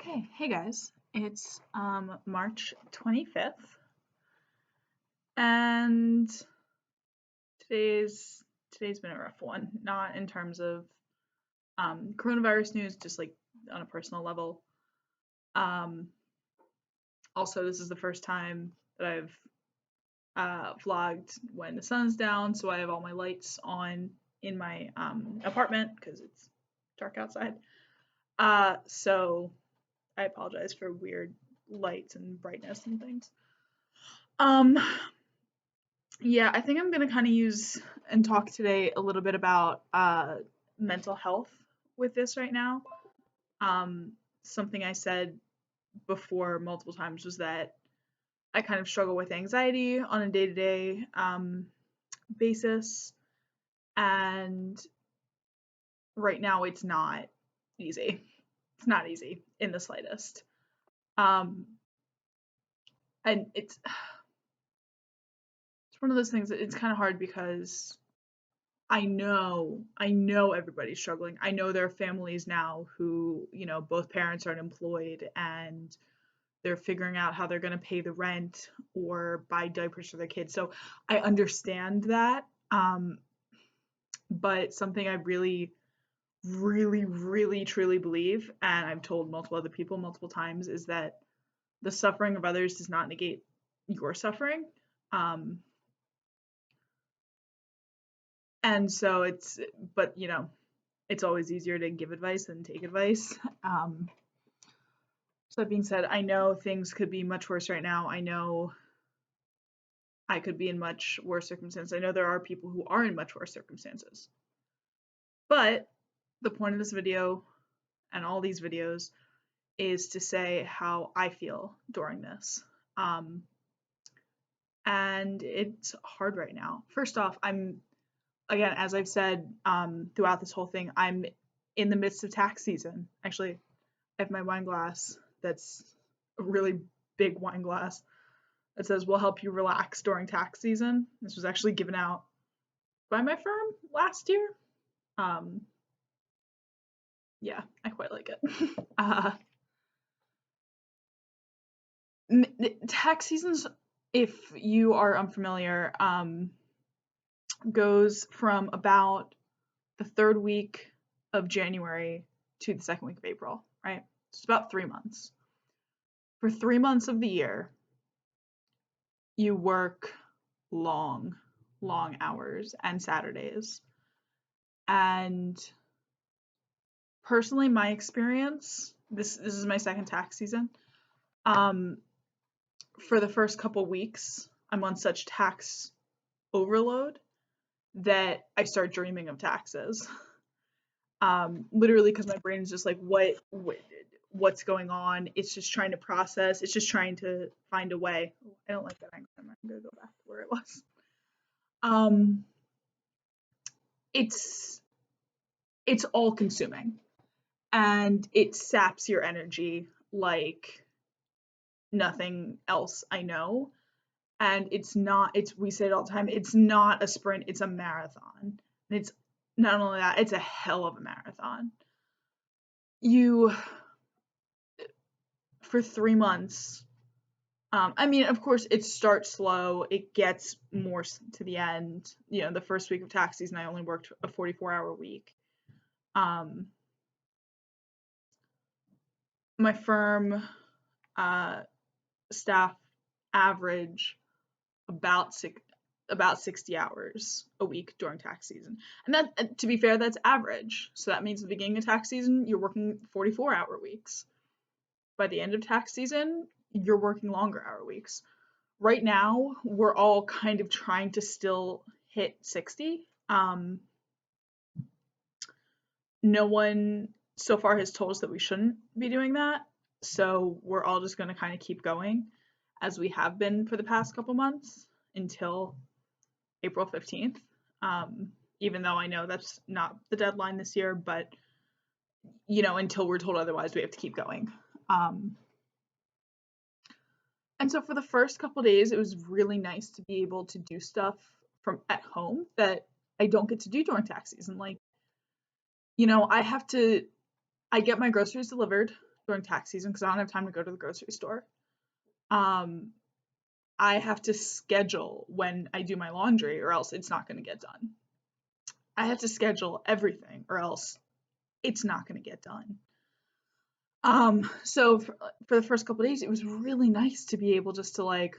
Okay, hey guys. It's March 25th and today's been a rough one, not in terms of coronavirus news, just like on a personal level. Um Also, this is the first time that I've vlogged when the sun's down, so I have all my lights on in my apartment because it's dark outside. So I apologize for weird lights and brightness and things. Um, Yeah, I think I'm gonna kind of use and talk today a little bit about mental health with this right now. Um, Something I said before multiple times was that I kind of struggle with anxiety on a day-to-day basis, and right now it's not easy. It's not easy in the slightest. Um, and it's one of those things that it's kind of hard because I know everybody's struggling. I know there are families now who, both parents are unemployed and they're figuring out how they're going to pay the rent or buy diapers for their kids. So I understand that. But something I really, really, really, truly believe, and I've told multiple other people multiple times, is that the suffering of others does not negate your suffering. Um, and so but it's always easier to give advice than take advice. So that being said, I know things could be much worse right now. I know I could be in much worse circumstances. I know there are people who are in much worse circumstances. But the point of this video and all these videos is to say how I feel during this. And it's hard right now. First off, again, as I've said throughout this whole thing, I'm in the midst of tax season. Actually, I have my wine glass that's a really big wine glass that says will help you relax during tax season. This was actually given out by my firm last year. Um, yeah, I quite like it. Tax seasons, if you are unfamiliar, goes from about the third week of January to the second week of April, right? It's about 3 months. For 3 months of the year, you work long, long hours and Saturdays. And personally, my experience, this is my second tax season. For the first couple weeks, I'm on such tax overload that I start dreaming of taxes. Literally, because my brain is just like, what's going on? It's just trying to process. It's just trying to find a way. I don't like that angle. I'm gonna go back to where it was. It's it's all consuming, and it saps your energy like nothing else I know. And we say it all the time, it's not a sprint, it's a marathon. And it's not only that, it's a hell of a marathon. You For 3 months, I mean, of course, it starts slow, it gets more to the end. The first week of tax season, I only worked a 44-hour week. My firm staff average about 60 hours a week during tax season. And that, to be fair, that's average. So that means at the beginning of tax season, you're working 44-hour weeks. By the end of tax season, you're working longer hour weeks. Right now, we're all kind of trying to still hit 60. No one so far has told us that we shouldn't be doing that. So we're all just going to kind of keep going as we have been for the past couple months until April 15th. Even though I know that's not the deadline this year, but until we're told otherwise, we have to keep going. And so for the first couple days, it was really nice to be able to do stuff from at home that I don't get to do during tax season. Like, I get my groceries delivered during tax season because I don't have time to go to the grocery store. Um, I have to schedule when I do my laundry or else it's not going to get done. I have to schedule everything or else it's not going to get done. So for the first couple of days, it was really nice to be able just to like,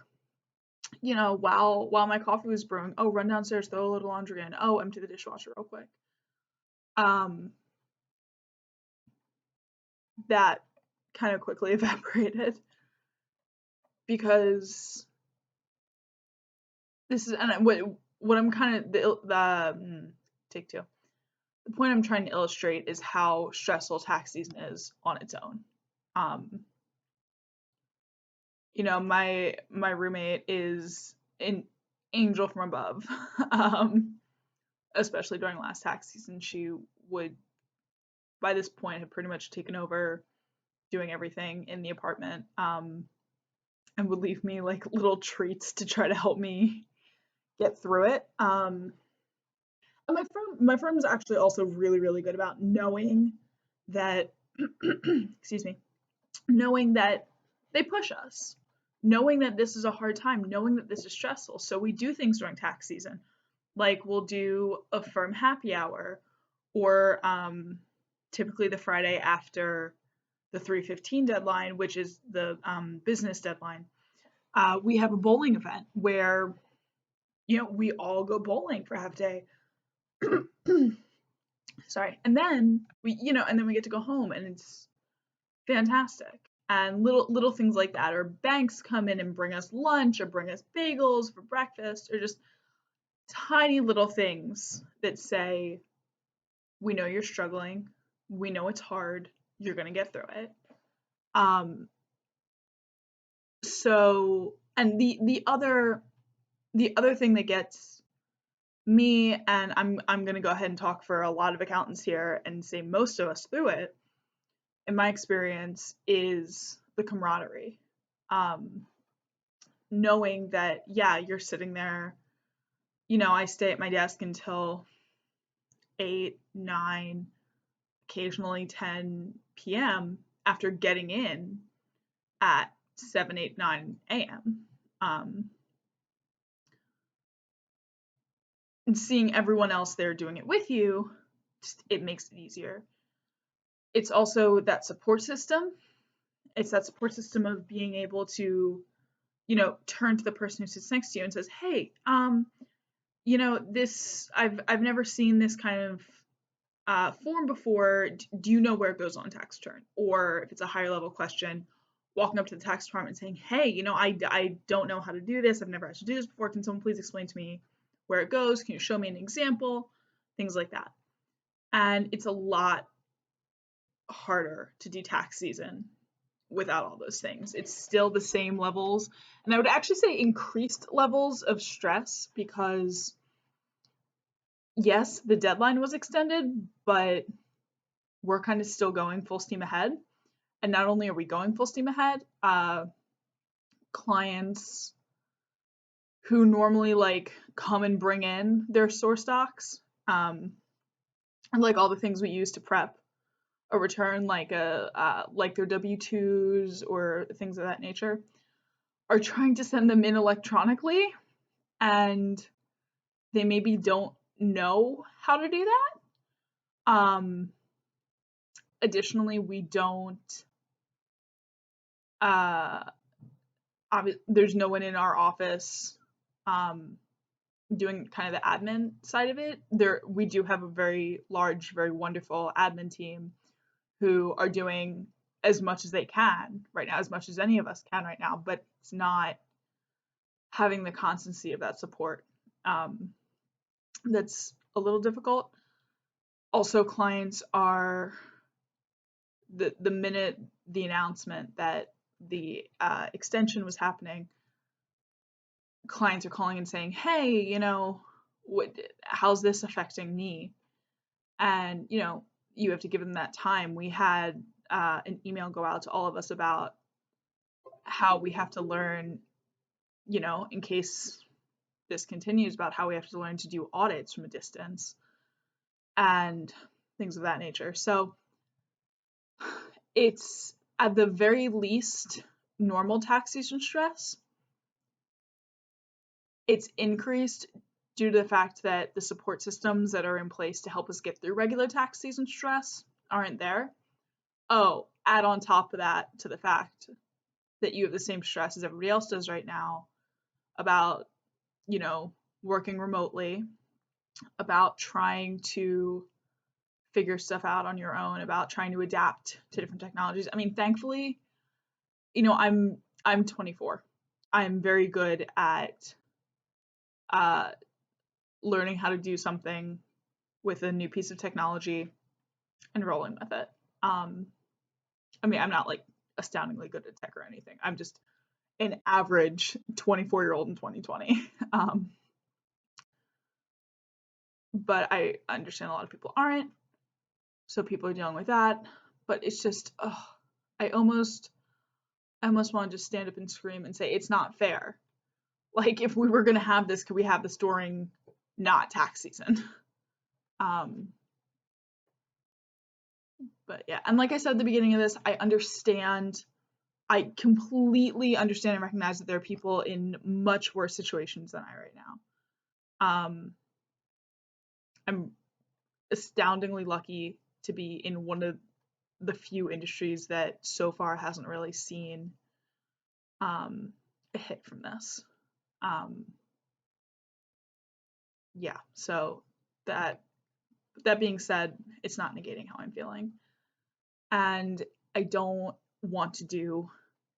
while my coffee was brewing, oh, run downstairs, throw a little laundry in, oh, empty the dishwasher real quick. That kind of quickly evaporated because this is and what I'm kind of take two. The point I'm trying to illustrate is how stressful tax season is on its own. My roommate is an angel from above. Especially during last tax season, she would by this point have pretty much taken over doing everything in the apartment, and would leave me like little treats to try to help me get through it. And my firm is actually also really, really good about knowing that excuse me, knowing that they push us, knowing that this is a hard time, knowing that this is stressful. So we do things during tax season. Like we'll do a firm happy hour, or typically the Friday after the 3:15 deadline, which is the business deadline. We have a bowling event where we all go bowling for half day. Sorry, and then we get to go home, and it's fantastic. And little things like that, or banks come in and bring us lunch, or bring us bagels for breakfast, or just tiny little things that say, we know you're struggling, we know it's hard, you're gonna get through it. So, and the other thing that gets me, and I'm gonna go ahead and talk for a lot of accountants here and say most of us through it, in my experience, is the camaraderie. Knowing that, yeah, you're sitting there, I stay at my desk until 8, 9, occasionally 10 p.m. after getting in at 7, 8, 9 a.m. And seeing everyone else there doing it with you, it makes it easier. It's also that support system. It's that support system of being able to, turn to the person who sits next to you and says, hey, this, I've never seen this kind of form before. Do you know where it goes on tax return? Or if it's a higher level question, walking up to the tax department saying, hey, I don't know how to do this. I've never had to do this before. Can someone please explain to me where it goes? Can you show me an example? Things like that. And it's a lot harder to do tax season without all those things. It's still the same levels, and I would actually say increased levels of stress because yes, the deadline was extended, but we're kind of still going full steam ahead. And not only are we going full steam ahead, clients who normally like come and bring in their source docs, and like all the things we use to prep a return, like their W-2s or things of that nature, are trying to send them in electronically, and they maybe don't know how to do that. Additionally, we don't. There's no one in our office doing kind of the admin side of it. We do have a very large, very wonderful admin team who are doing as much as they can right now, as much as any of us can right now, but it's not having the constancy of that support. That's a little difficult. Also, clients are, the minute the announcement that the extension was happening, clients are calling and saying, hey, how's this affecting me? And, you have to give them that time. We had an email go out to all of us about how we have to learn, in case this continues, about how we have to learn to do audits from a distance and things of that nature. So it's at the very least, normal tax season stress, it's increased due to the fact that the support systems that are in place to help us get through regular tax season stress aren't there. Oh, add on top of that to the fact that you have the same stress as everybody else does right now about, you know, working remotely, about trying to figure stuff out on your own, about trying to adapt to different technologies. I mean, thankfully, you know, I'm 24. I'm very good at uh, learning how to do something with a new piece of technology and rolling with it. I mean, I'm not like astoundingly good at tech or anything. I'm just an average 24-year-old in 2020. But I understand a lot of people aren't, so people are dealing with that. But it's just, I almost want to just stand up and scream and say it's not fair. Like, if we were gonna have this, could we have this during not tax season? But yeah, and like I said at the beginning of this, I completely understand and recognize that there are people in much worse situations than I right now. I'm astoundingly lucky to be in one of the few industries that so far hasn't really seen a hit from this. Yeah, so that being said, it's not negating how I'm feeling. And I don't want to do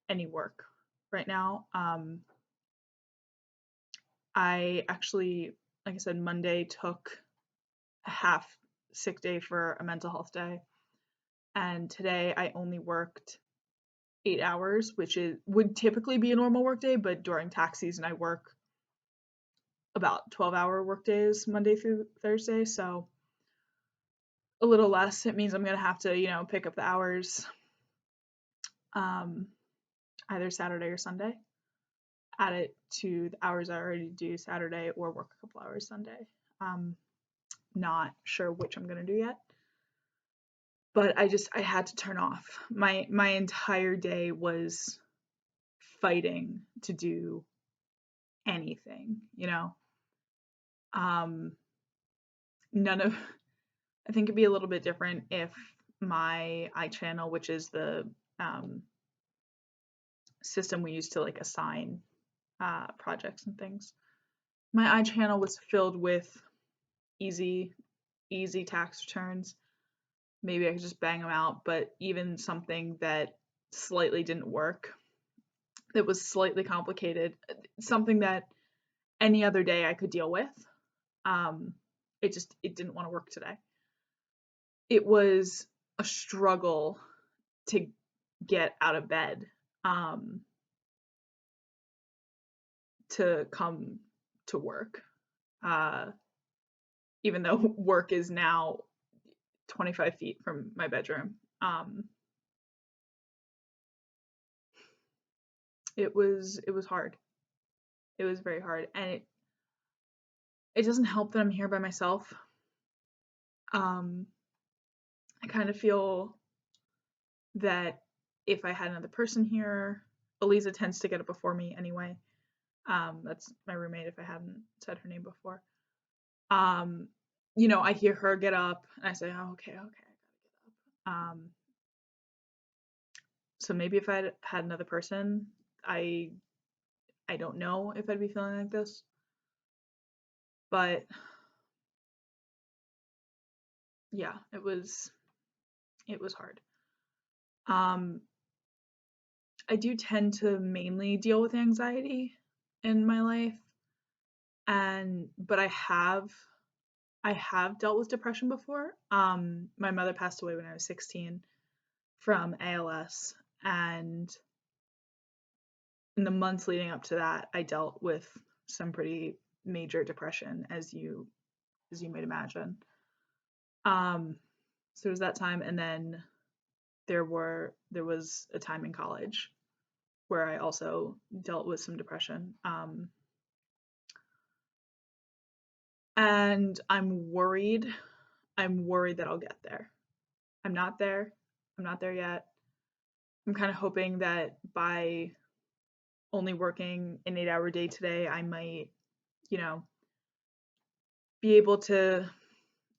any work right now. I actually, like I said, Monday took a half sick day for a mental health day. And today I only worked 8 hours, which would typically be a normal work day, but during tax season I work about 12-hour work days Monday through Thursday, so a little less. It means I'm gonna have to, you know, pick up the hours either Saturday or Sunday, add it to the hours I already do Saturday, or work a couple hours Sunday. Not sure which I'm gonna do yet, but I had to turn off. My entire day was fighting to do anything, you know. None of I think it'd be a little bit different if my iChannel, which is the system we use to like assign projects and things, my iChannel was filled with easy tax returns. Maybe I could just bang them out, but even something that slightly didn't work, that was slightly complicated, something that any other day I could deal with, it didn't want to work today. It was a struggle to get out of bed to come to work, even though work is now 25 feet from my bedroom. It was hard. It was very hard, and it doesn't help that I'm here by myself. I kind of feel that if I had another person here, Eliza tends to get up before me anyway. That's my roommate if I hadn't said her name before. You know, I hear her get up and I say, oh, okay, I gotta get up. So maybe if I had another person, I don't know if I'd be feeling like this. But yeah, it was hard. I do tend to mainly deal with anxiety in my life, but I have dealt with depression before. My mother passed away when I was 16 from ALS, and in the months leading up to that, I dealt with some pretty major depression, as you might imagine. So there was that time, and then there was a time in college where I also dealt with some depression. And I'm worried that I'll get there. I'm not there yet. I'm kind of hoping that by only working an 8-hour day today, I might, you know, be able to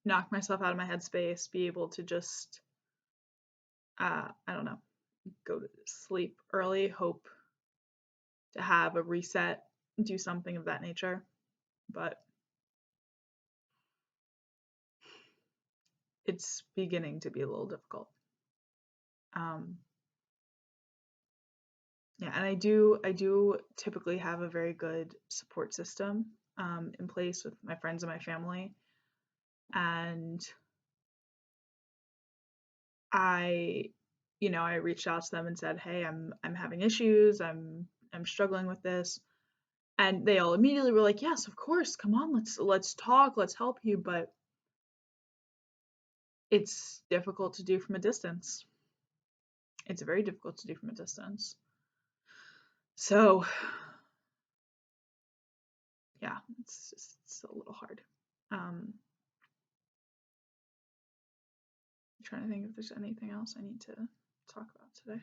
knock myself out of my headspace, be able to just, I don't know, go to sleep early, hope to have a reset, do something of that nature. But it's beginning to be a little difficult. Um, yeah, and I do typically have a very good support system in place with my friends and my family, and I, I reached out to them and said, "Hey, I'm having issues. I'm struggling with this." And they all immediately were like, "Yes, of course. Come on, let's talk. Let's help you." But it's difficult to do from a distance. It's very difficult to do from a distance. So, yeah, it's a little hard. I'm trying to think if there's anything else I need to talk about today.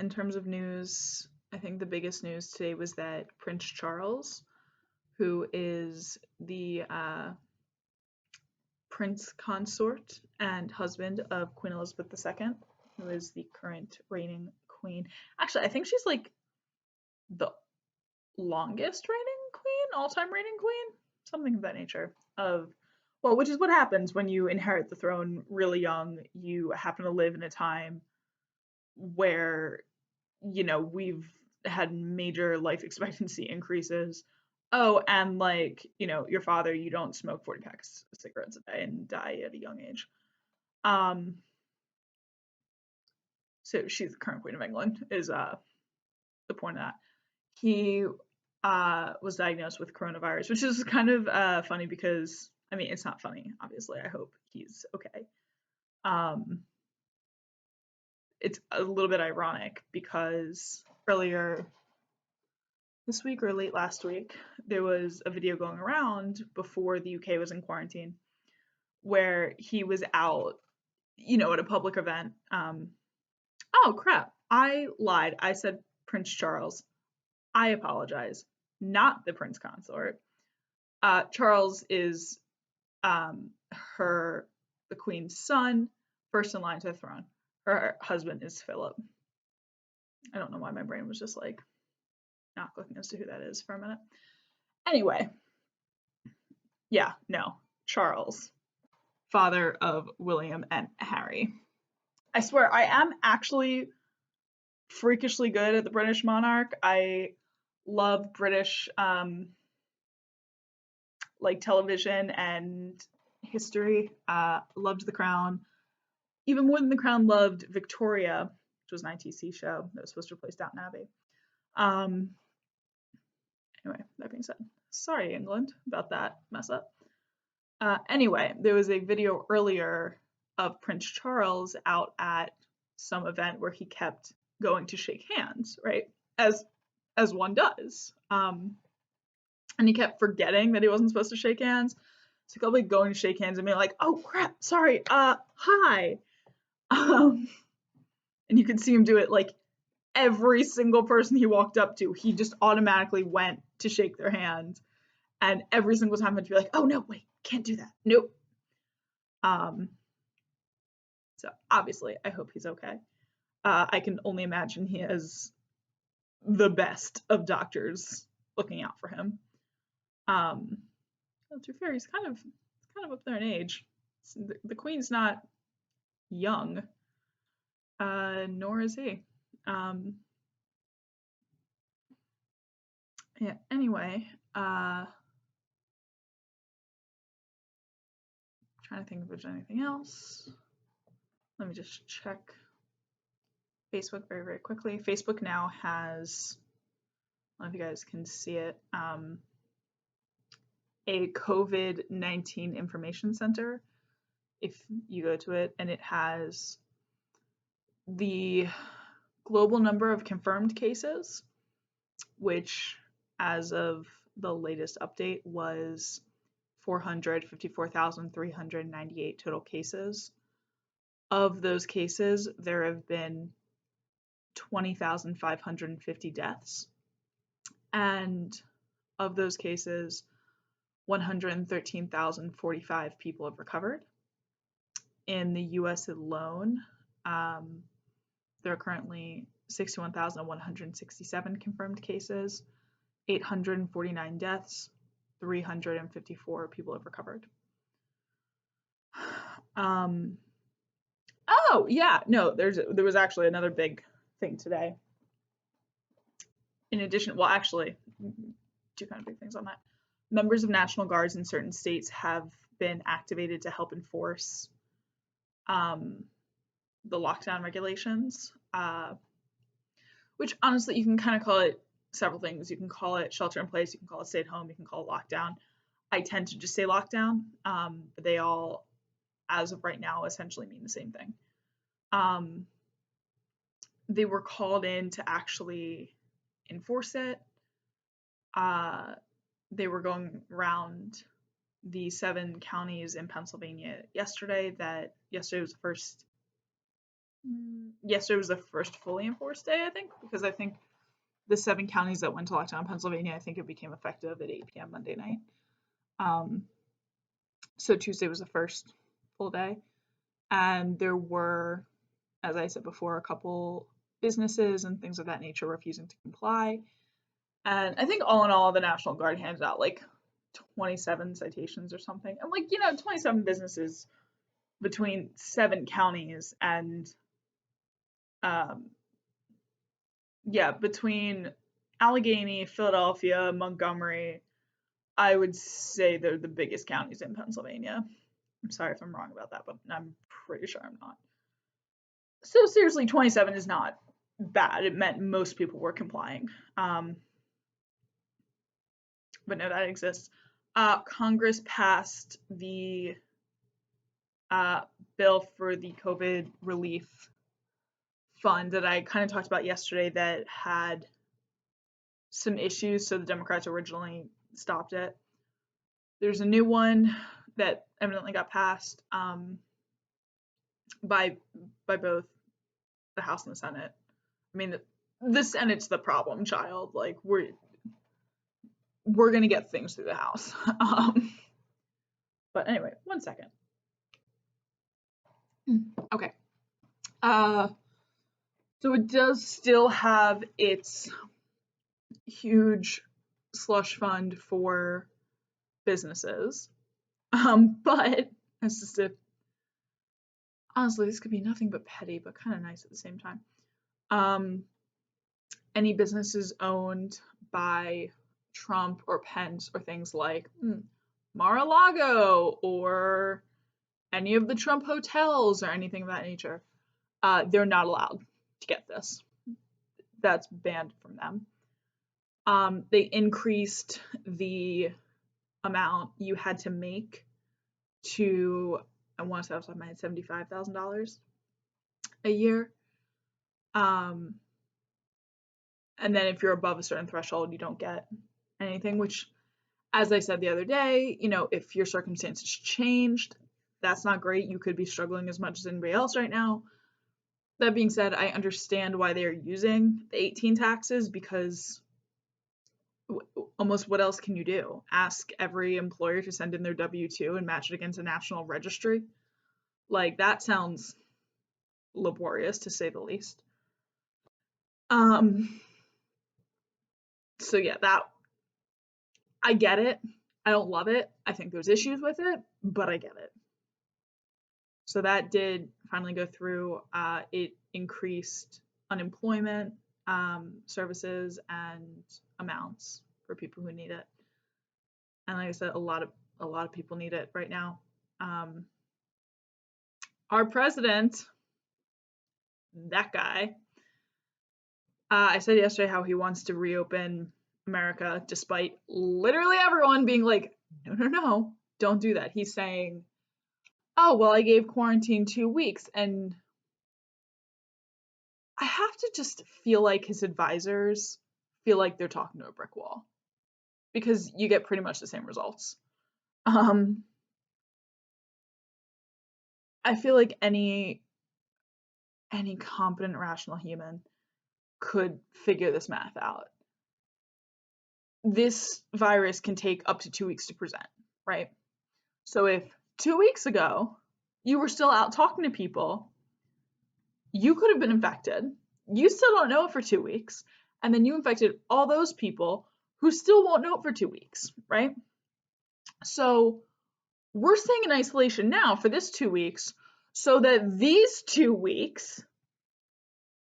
In terms of news, I think the biggest news today was that Prince Charles, who is the prince consort and husband of Queen Elizabeth II, who is the current reigning queen. Actually, I think she's like the longest reigning queen, all-time reigning queen, something of that nature. Well, which is what happens when you inherit the throne really young. You happen to live in a time where, we've had major life expectancy increases. Oh, and like, your father, you don't smoke 40 packs of cigarettes a day and die at a young age. Um, so she's the current Queen of England, is the point of that. He was diagnosed with coronavirus, which is kind of funny because, I mean, it's not funny, obviously. I hope he's okay. Um, it's a little bit ironic because earlier this week or late last week, there was a video going around before the UK was in quarantine where he was out, at a public event. Oh, crap. I lied. I said Prince Charles. I apologize. Not the Prince Consort. Charles is the Queen's son, first in line to the throne. Her husband is Philip. I don't know why my brain was just like not clicking as to who that is for a minute. Anyway, yeah, no, Charles, father of William and Harry. I swear, I am actually freakishly good at the British monarch. I love British like television and history. Loved The Crown. Even more than The Crown, loved Victoria, which was an ITC show that was supposed to replace Downton Abbey. Anyway, that being said, sorry England about that mess up. Anyway, there was a video earlier of Prince Charles out at some event where he kept going to shake hands, right? As one does. And he kept forgetting that he wasn't supposed to shake hands. So he kept like going to shake hands and being like, "Oh crap, sorry, hi." And you could see him do it like every single person he walked up to, he just automatically went to shake their hand. And every single time I'd be like, "Oh no, wait, can't do that. Nope." So obviously, I hope he's okay. I can only imagine he has the best of doctors looking out for him. To be fair, he's kind of up there in age. The Queen's not young, nor is he. Yeah. Anyway, trying to think if there's anything else. Let me just check Facebook very, very quickly. Facebook now has, I don't know if you guys can see it, a COVID-19 information center. If you go to it, and it has the global number of confirmed cases, which as of the latest update was 454,398 total cases. Of those cases, there have been 20,550 deaths. And of those cases, 113,045 people have recovered. In the US alone, there are currently 61,167 confirmed cases, 849 deaths, 354 people have recovered. Oh, yeah, no, there was actually another big thing today. In addition, well, actually, two kind of big things on that. Members of National Guards in certain states have been activated to help enforce the lockdown regulations, which honestly, you can kind of call it several things. You can call it shelter in place, you can call it stay at home, you can call it lockdown. I tend to just say lockdown, but they all, as of right now, essentially mean the same thing. They were called in to actually enforce it. They were going around the 7 counties in Pennsylvania yesterday. Yesterday was the first fully enforced day, I think, because I think the 7 counties that went to lockdown in Pennsylvania, I think it became effective at 8 p.m. Monday night. So Tuesday was the first full day. And there were, as I said before, a couple businesses and things of that nature refusing to comply. And I think all in all, the National Guard handed out like 27 citations or something. And 27 businesses between 7 counties and between Allegheny, Philadelphia, Montgomery, I would say they're the biggest counties in Pennsylvania. I'm sorry if I'm wrong about that, but I'm pretty sure I'm not. So seriously, 27 is not bad. It meant most people were complying. But no, that exists. Congress passed the bill for the COVID relief fund that I kind of talked about yesterday that had some issues, so the Democrats originally stopped it. There's a new one that evidently got passed by both the House and the Senate. I mean, the Senate's the problem child. Like we're gonna get things through the House. But anyway, one second. Okay. So it does still have its huge slush fund for businesses. But it's just honestly, this could be nothing but petty, but kind of nice at the same time. Any businesses owned by Trump or Pence or things like Mar-a-Lago or any of the Trump hotels or anything of that nature, they're not allowed to get this. That's banned from them. They increased the amount you had to make to, I want to say off the top of my head, $75,000 a year. And then if you're above a certain threshold, you don't get anything, which, as I said the other day, if your circumstances changed, that's not great. You could be struggling as much as anybody else right now. That being said, I understand why they are using the 18 taxes, because almost what else can you do? Ask every employer to send in their W-2 and match it against a national registry? Like, that sounds laborious, to say the least. So yeah, that, I get it. I don't love it. I think there's issues with it, but I get it. So that did finally go through. It increased unemployment services and amounts for people who need it. And like I said, a lot of people need it right now. Our president, that guy, I said yesterday how he wants to reopen America despite literally everyone being like, no, don't do that. He's saying, oh, well, I gave quarantine 2 weeks. And I have to just feel like his advisors feel like they're talking to a brick wall, because you get pretty much the same results. I feel like any any competent, rational human could figure this math out. This virus can take up to 2 weeks to present, right? So if 2 weeks ago you were still out talking to people, you could have been infected. You still don't know it for 2 weeks, and then you infected all those people who still won't know it for 2 weeks, right? So we're staying in isolation now for this 2 weeks so that these 2 weeks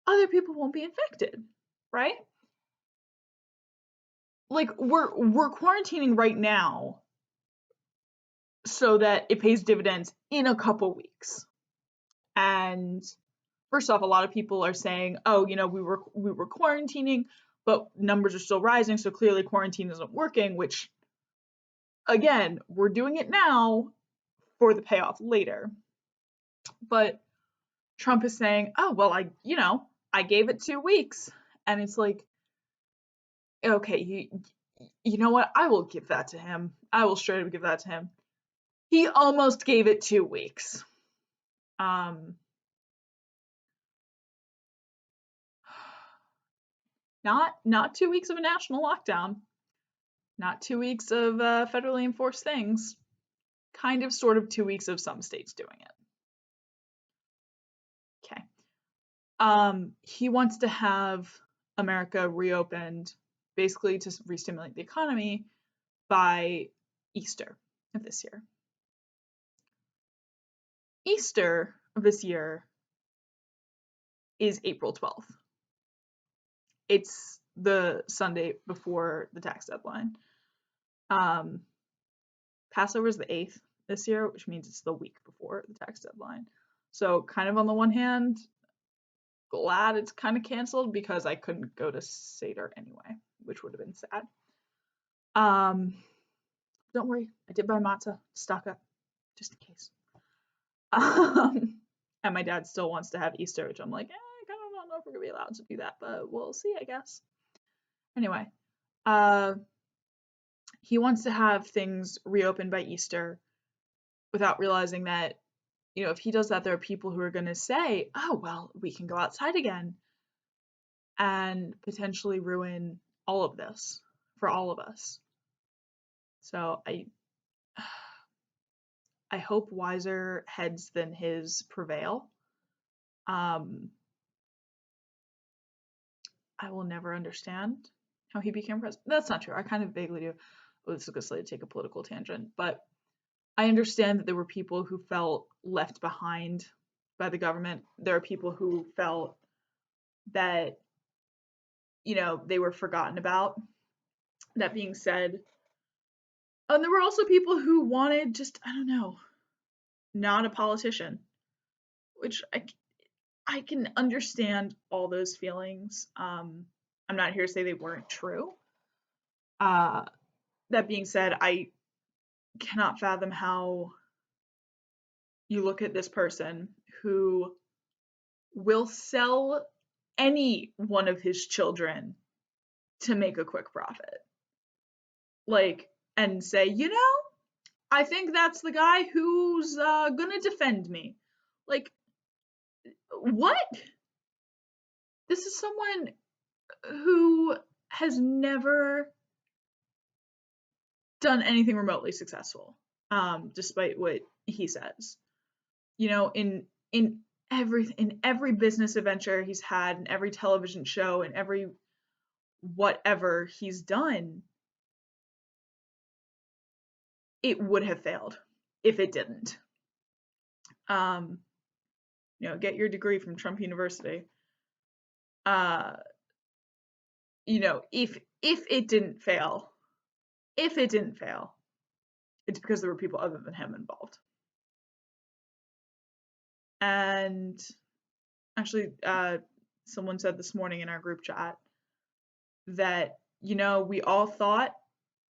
other people won't be infected, right? Like we're quarantining right now so that it pays dividends in a couple weeks. And first off, a lot of people are saying, oh, you know, we were quarantining, but numbers are still rising, so clearly quarantine isn't working, which again, we're doing it now for the payoff later. But Trump is saying, oh, well, I gave it 2 weeks. And it's like, okay, you know what? I will give that to him. I will straight up give that to him. He almost gave it 2 weeks. Not 2 weeks of a national lockdown, not 2 weeks of federally enforced things, kind of sort of 2 weeks of some states doing it. Okay. He wants to have America reopened basically to re-stimulate the economy by Easter of this year. Easter of this year is April 12th. It's the Sunday before the tax deadline. Passover is the 8th this year, which means it's the week before the tax deadline. So kind of on the one hand, glad it's kind of canceled because I couldn't go to Seder anyway, which would have been sad. Don't worry, I did buy matzah, stock up, just in case. And my dad still wants to have Easter, which I'm like, I kind of don't know if we're gonna be allowed to do that, but we'll see, I guess. Anyway, he wants to have things reopened by Easter without realizing that, you know, if he does that, there are people who are going to say, oh, well, we can go outside again, and potentially ruin all of this for all of us. So I hope wiser heads than his prevail. I will never understand how he became president. That's not true. I kind of vaguely do. Oh, this is going to take a political tangent, but I understand that there were people who felt left behind by the government. There are people who felt that, you know, they were forgotten about. That being said, there were also people who wanted just, I don't know, not a politician, which I can understand all those feelings. I'm not here to say they weren't true. That being said, I cannot fathom how you look at this person who will sell any one of his children to make a quick profit. Like, and say, you know, I think that's the guy who's gonna defend me. Like, what? This is someone who has never done anything remotely successful, despite what he says. You know, in every business adventure he's had, in every television show, in every whatever he's done, it would have failed if it didn't. You know, get your degree from Trump University. You know, if it didn't fail, it's because there were people other than him involved. And actually, someone said this morning in our group chat that, you know, we all thought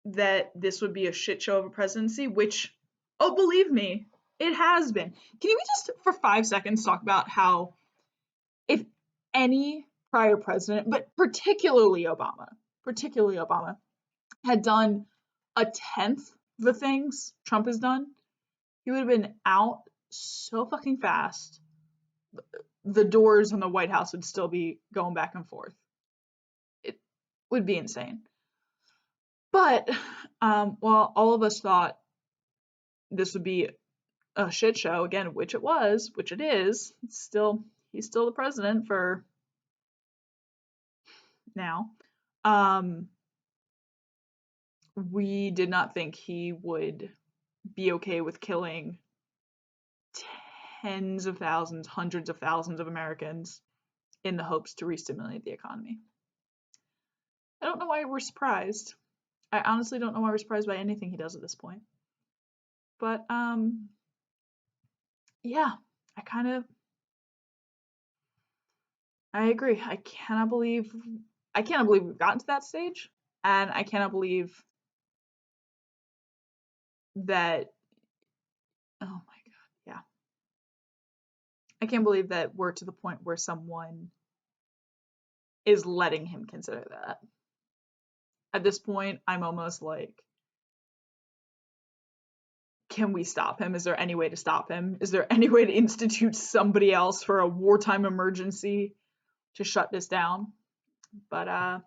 that this would be a shit show of a presidency, which, oh, believe me, it has been. Can we just, for 5 seconds, talk about how if any prior president, but particularly Obama, had done a tenth of the things Trump has done, he would have been out so fucking fast. the doors in the White House would still be going back and forth. It would be insane. But while all of us thought this would be a shit show, again, which it was, which it is, he's still the president for now. We did not think he would be okay with killing tens of thousands, hundreds of thousands of Americans in the hopes to re-stimulate the economy. I don't know why we're surprised. I honestly don't know why we're surprised by anything he does at this point. But yeah, I agree. I cannot believe we've gotten to that stage, and I cannot believe that, oh my god, yeah. I can't believe that we're to the point where someone is letting him consider that. At this point, I'm almost like, can we stop him? Is there any way to stop him? Is there any way to institute somebody else for a wartime emergency to shut this down? But at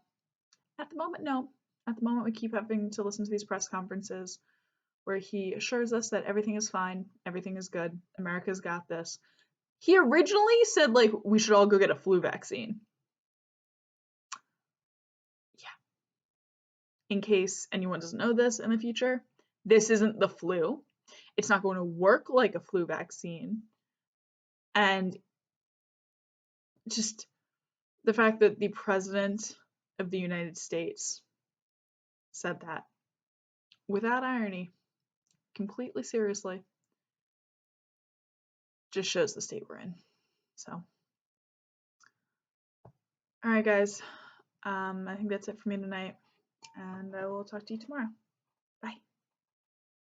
the moment, no. At the moment, we keep having to listen to these press conferences where he assures us that everything is fine, everything is good, America's got this. He originally said, like, we should all go get a flu vaccine. Yeah. In case anyone doesn't know this in the future, this isn't the flu. It's not going to work like a flu vaccine. And just the fact that the President of the United States said that without irony, completely seriously, just shows the state we're in. So, all right, guys. I think that's it for me tonight, and I will talk to you tomorrow. Bye.